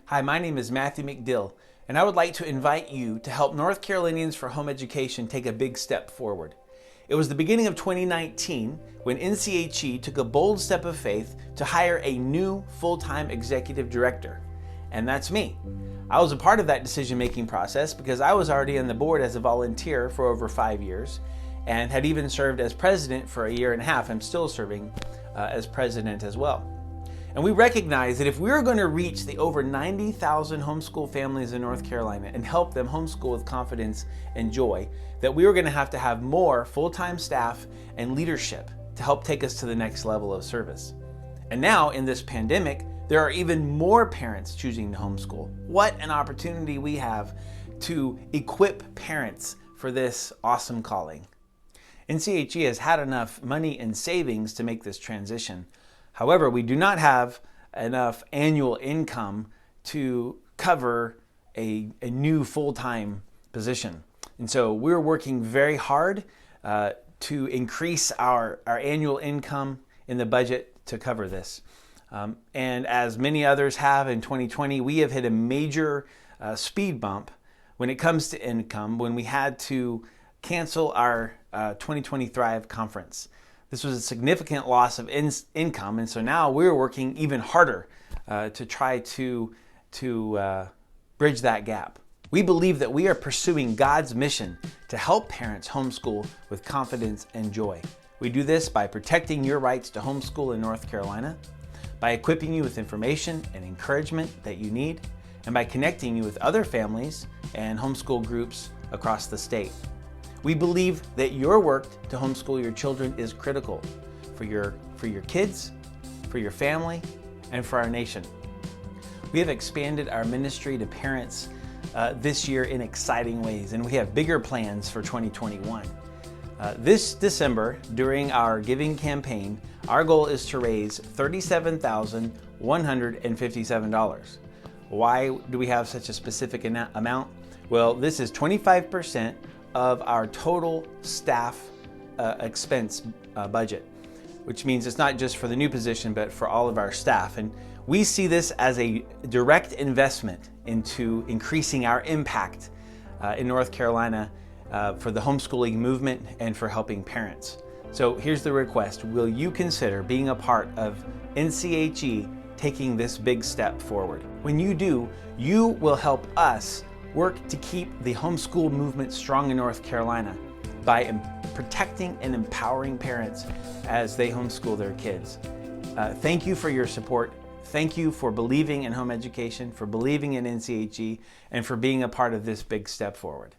Hi, my name is Matthew McDill, and I would like to invite you to help North Carolinians for Home Education take a big step forward. It was the beginning of 2019 when NCHE took a bold step of faith to hire a new full-time executive director, and that's me. I was a part of that decision-making process because I was already on the board as a volunteer for over 5 years and had even served as president for a year and a half. I'm still serving as president as well. And we recognize that if we're going to reach the over 90,000 homeschool families in North Carolina and help them homeschool with confidence and joy, that we were going to have more full-time staff and leadership to help take us to the next level of service. And now in this pandemic, there are even more parents choosing to homeschool. What an opportunity we have to equip parents for this awesome calling. NCHE has had enough money and savings to make this transition. However, we do not have enough annual income to cover a new full-time position. And so we're working very hard to increase our annual income in the budget to cover this. And as many others have in 2020, we have hit a major speed bump when it comes to income when we had to cancel our 2020 Thrive conference. This was a significant loss of income, and so now we're working even harder to try to bridge that gap. We believe that we are pursuing God's mission to help parents homeschool with confidence and joy. We do this by protecting your rights to homeschool in North Carolina, by equipping you with information and encouragement that you need, and by connecting you with other families and homeschool groups across the state. We believe that your work to homeschool your children is critical for your kids, for your family, and for our nation. We have expanded our ministry to parents this year in exciting ways, and we have bigger plans for 2021. This December, during our giving campaign, our goal is to raise $37,157. Why do we have such a specific amount? Well, this is 25% of our total staff expense budget, which means it's not just for the new position, but for all of our staff. And we see this as a direct investment into increasing our impact in North Carolina for the homeschooling movement and for helping parents. So here's the request. Will you consider being a part of NCHE taking this big step forward? When you do, you will help us work to keep the homeschool movement strong in North Carolina by protecting and empowering parents as they homeschool their kids. Thank you for your support. Thank you for believing in home education, for believing in NCHE, and for being a part of this big step forward.